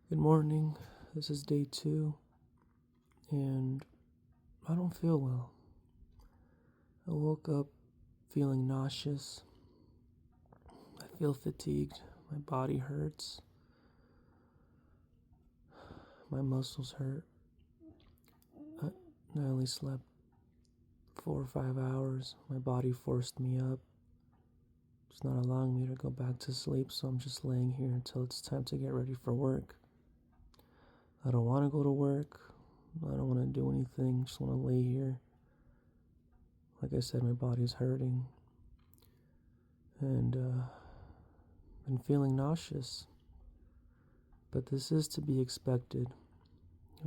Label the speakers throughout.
Speaker 1: Good morning. This is day 2, and I don't feel well. I woke up feeling nauseous. I feel fatigued. My body hurts. My muscles hurt. I only slept 4 or 5 hours. My body forced me up. It's not allowing me to go back to sleep, so I'm just laying here until it's time to get ready for work. I don't want to go to work. I don't want to do anything. Just want to lay here. Like I said, my body's hurting. And been feeling nauseous. But this is to be expected.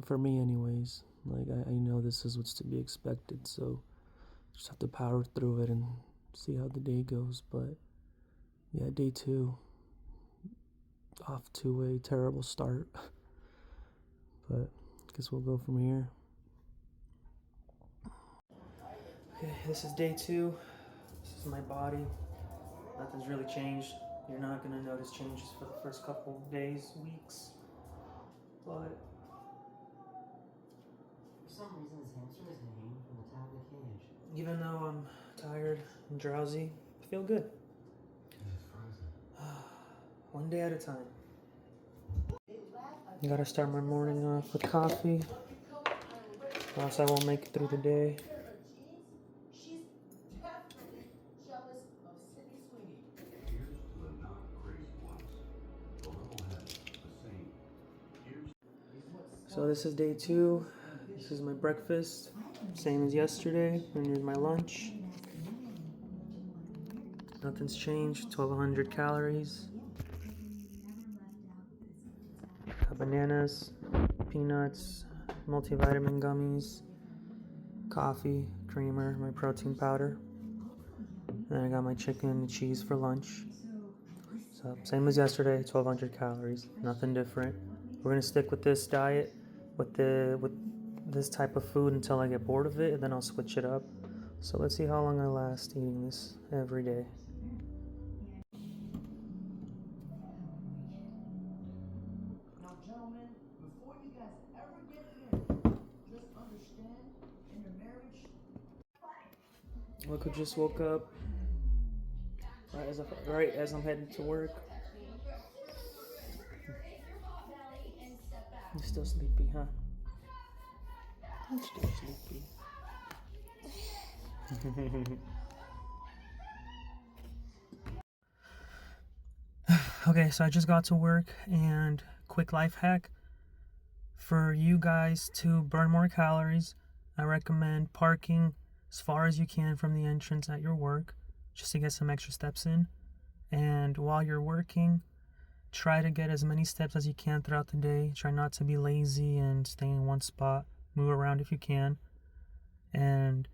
Speaker 1: For me anyways. Like I know this is what's to be expected, so just have to power through it and see how the day goes. But yeah, day 2, off to a terrible start. But I guess we'll go from here. Okay, this is day 2. This is my body. Nothing's really changed. You're not gonna notice changes for the first couple of days, weeks. But
Speaker 2: for some reason, his hamster is hanging from the top of the cage.
Speaker 1: Even though I'm tired and drowsy, I feel good.
Speaker 2: He's frozen.
Speaker 1: One day at a time. I gotta start my morning off with coffee, or else I won't make it through the day.
Speaker 3: She's definitely jealous of Sydney Sweeney.
Speaker 4: Here's to the not crazy ones. The level heads, the same.
Speaker 1: So this is day 2. This is my breakfast, same as yesterday, and here's my lunch. Nothing's changed. 1,200 calories. Got bananas, peanuts, multivitamin gummies, coffee, creamer, my protein powder. Then I got my chicken and cheese for lunch. So same as yesterday, 1,200 calories, nothing different. We're gonna stick with this diet, with this type of food until I get bored of it, and then I'll switch it up. So let's see how long I last eating this every day.
Speaker 3: Now, gentlemen, before you guys ever get married, just understand in your marriage.
Speaker 1: Look who just woke up. Right as I'm heading to work. You're still sleepy, huh? I'm still sleepy. Okay, so I just got to work, and quick life hack. For you guys to burn more calories, I recommend parking as far as you can from the entrance at your work, just to get some extra steps in. And while you're working, try to get as many steps as you can throughout the day. Try not to be lazy and stay in one spot. Move around if you can. And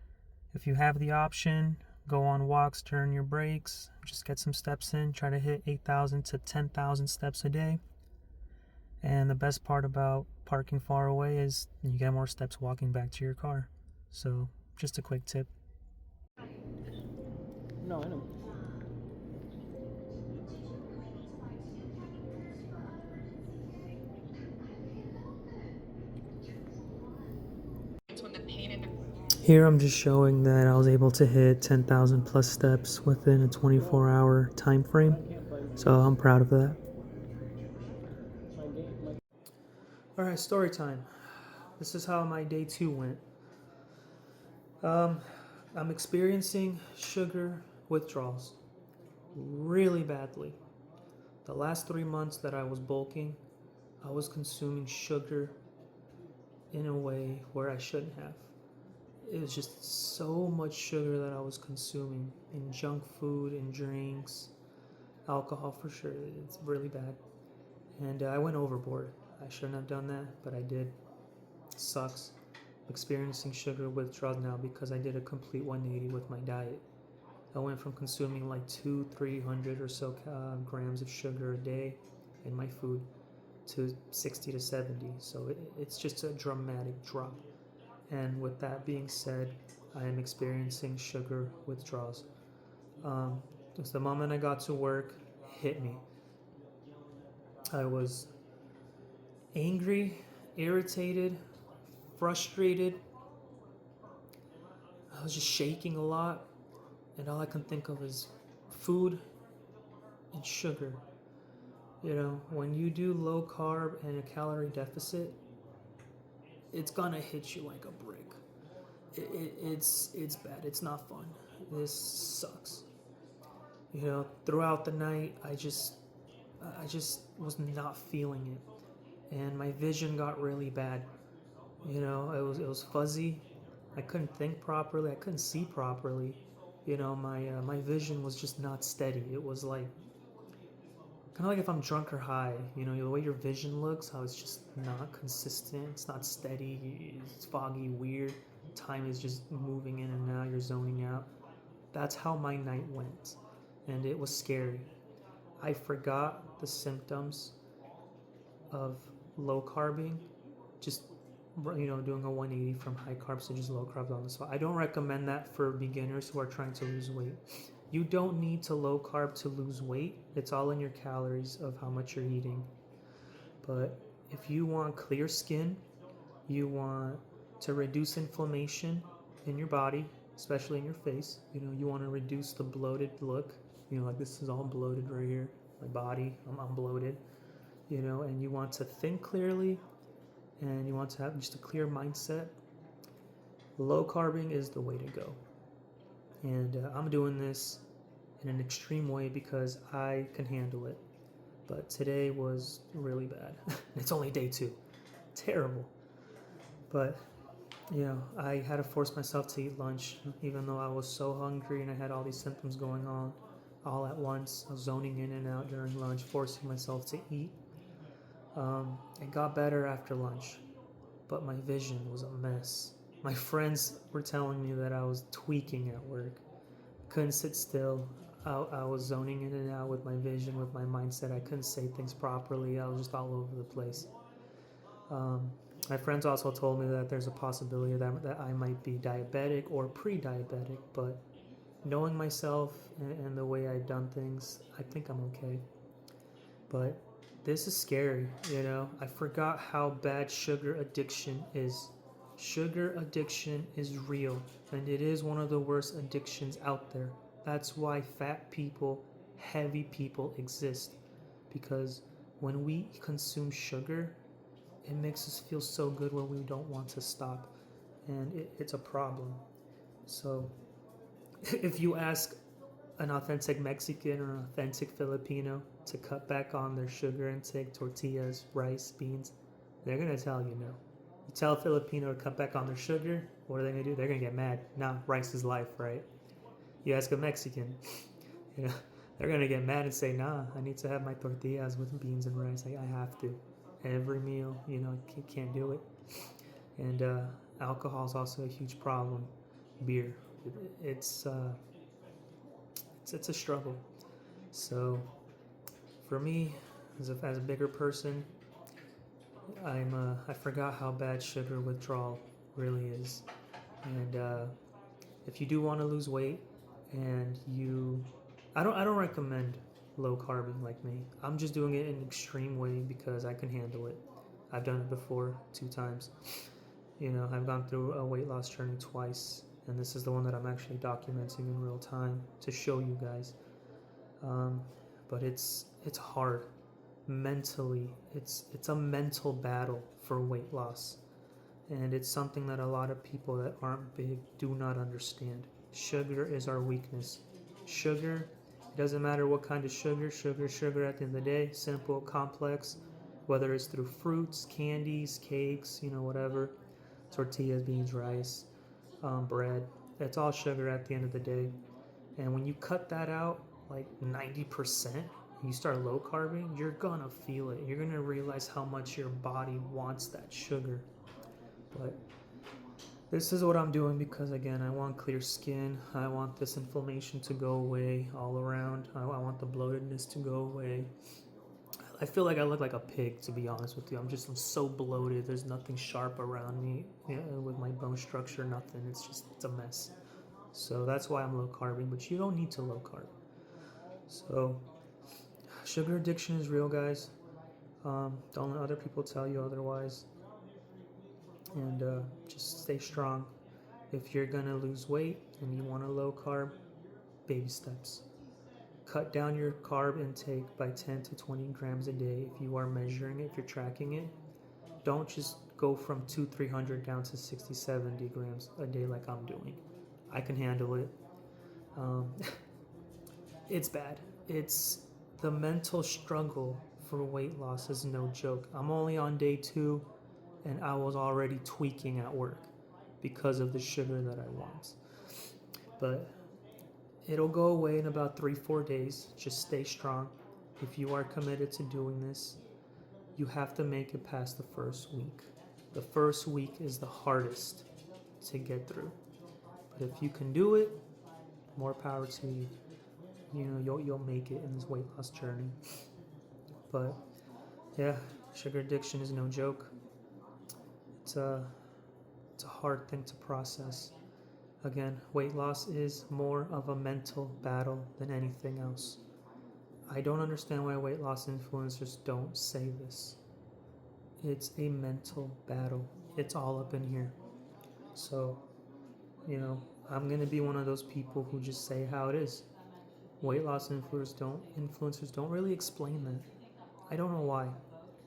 Speaker 1: if you have the option, go on walks during your breaks. Just get some steps in. Try to hit 8,000 to 10,000 steps a day. And the best part about parking far away is you get more steps walking back to your car. So, just a quick tip. No, I know. Here I'm just showing that I was able to hit 10,000 plus steps within a 24-hour time frame. So I'm proud of that. Alright, story time. This is how my day 2 went. I'm experiencing sugar withdrawals really badly. The last 3 months that I was bulking, I was consuming sugar in a way where I shouldn't have. It was just so much sugar that I was consuming in junk food and drinks, alcohol for sure. It's really bad. And I went overboard. I shouldn't have done that, but I did. It sucks. I'm experiencing sugar withdrawals now because I did a complete 180 with my diet. I went from consuming like 200-300 or so grams of sugar a day in my food to 60 to 70. So it's just a dramatic drop. And with that being said, I am experiencing sugar withdrawals. Just the moment I got to work, it hit me. I was angry, irritated, frustrated. I was just shaking a lot, and all I can think of is food and sugar. You know, when you do low carb and a calorie deficit, it's gonna hit you like a brick. It's bad. It's not fun. This sucks. You know, throughout the night, I just was not feeling it, and my vision got really bad. You know, it was fuzzy. I couldn't think properly. I couldn't see properly. You know, my vision was just not steady. It was like kind of like if I'm drunk or high. You know, the way your vision looks, how it's just not consistent. It's not steady. It's foggy, weird. Time is just moving in and out. You're zoning out. That's how my night went, and it was scary. I forgot the symptoms of low carbing, just doing a 180 from high carbs to just low carbs on the spot. I don't recommend that for beginners who are trying to lose weight. You don't need to low carb to lose weight. It's all in your calories of how much you're eating. But if you want clear skin, you want to reduce inflammation in your body, especially in your face. You know, you want to reduce the bloated look. You know, like this is all bloated right here. My body, I'm bloated. You know, and you want to think clearly, and you want to have just a clear mindset. Low carbing is the way to go. And I'm doing this in an extreme way because I can handle it. But today was really bad. It's only day 2. Terrible. But, you know, I had to force myself to eat lunch, even though I was so hungry and I had all these symptoms going on all at once. I was zoning in and out during lunch, forcing myself to eat. It got better after lunch, but my vision was a mess. My friends were telling me that I was tweaking at work. Couldn't sit still. I was zoning in and out with my vision, with my mindset. I couldn't say things properly. I was just all over the place. My friends also told me that there's a possibility that I might be diabetic or pre-diabetic, but knowing myself and the way I've done things, I think I'm okay. But this is scary, you know. I forgot how bad sugar addiction is. Sugar addiction is real, and it is one of the worst addictions out there. That's why fat people, heavy people exist. Because when we consume sugar, it makes us feel so good when we don't want to stop. And it's a problem. So if you ask an authentic Mexican or an authentic Filipino to cut back on their sugar intake, tortillas, rice, beans, they're going to tell you no. You tell a Filipino to cut back on their sugar, what are they going to do? They're going to get mad. Nah, rice is life, right? You ask a Mexican, you know, they're going to get mad and say, nah, I need to have my tortillas with beans and rice. I have to. Every meal, you know, can't do it. And alcohol is also a huge problem. Beer. It's a struggle. So for me, as a bigger person, I forgot how bad sugar withdrawal really is. And if you do want to lose weight, and I don't recommend low carbing like me. I'm just doing it in an extreme way because I can handle it. I've done it before 2 times. You know, I've gone through a weight loss journey twice, and this is the one that I'm actually documenting in real time to show you guys. But it's hard mentally. It's a mental battle for weight loss, and it's something that a lot of people that aren't big do not understand. Sugar is our weakness. Sugar, it doesn't matter what kind of sugar at the end of the day, simple, complex, whether it's through fruits, candies, cakes, you know, whatever, tortillas, beans, rice, bread, it's all sugar at the end of the day. And when you cut that out like 90%, you start low carbing, you're gonna feel it. You're gonna realize how much your body wants that sugar. But this is what I'm doing because, again, I want clear skin. I want this inflammation to go away all around. I want the bloatedness to go away. I feel like I look like a pig, to be honest with you. I'm so bloated. There's nothing sharp around me, you know, with my bone structure, nothing. It's a mess. So that's why I'm low carbing, but you don't need to low carb. So sugar addiction is real, guys. Don't let other people tell you otherwise. And just stay strong. If you're gonna lose weight and you want a low carb, baby steps. Cut down your carb intake by 10 to 20 grams a day if you are measuring it, if you're tracking it. Don't just go from 300 down to 60, 70 grams a day like I'm doing. I can handle it. It's bad. It's the mental struggle for weight loss is no joke. I'm only on day 2 and I was already tweaking at work because of the sugar that I want. But it'll go away in about 3-4 days. Just stay strong. If you are committed to doing this, you have to make it past the first week. The first week is the hardest to get through. But if you can do it, more power to you. You know, you'll make it in this weight loss journey. But yeah, sugar addiction is no joke. It's a hard thing to process. Again, weight loss is more of a mental battle than anything else. I don't understand why weight loss influencers don't say this. It's a mental battle. It's all up in here. So, I'm going to be one of those people who just say how it is. Weight loss influencers don't really explain that. I don't know why,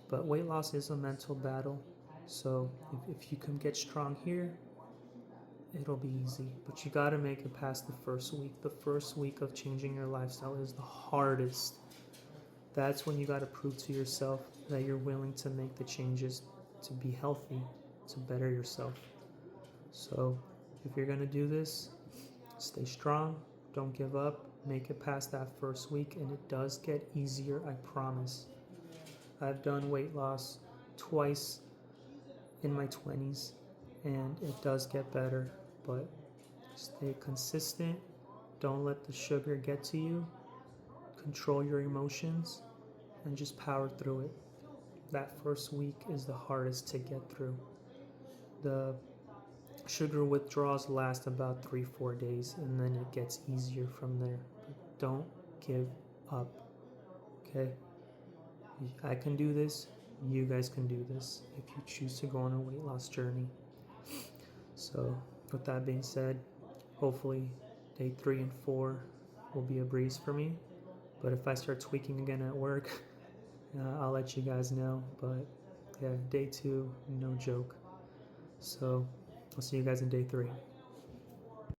Speaker 1: but weight loss is a mental battle. So if you can get strong here, it'll be easy. But you got to make it past the first week. The first week of changing your lifestyle is the hardest. That's when you got to prove to yourself that you're willing to make the changes to be healthy, to better yourself. So if you're going to do this, stay strong, don't give up, make it past that first week, and it does get easier, I promise. I've done weight loss twice in my 20s, and it does get better, but stay consistent, don't let the sugar get to you, control your emotions, and just power through it. That first week is the hardest to get through. The sugar withdrawals last about 3-4 days, and then it gets easier from there. But don't give up, okay? I can do this. You guys can do this if you choose to go on a weight loss journey. So with that being said, hopefully day 3 and 4 will be a breeze for me. But if I start tweaking again at work, I'll let you guys know. But yeah, day 2, no joke. So I'll see you guys in day 3.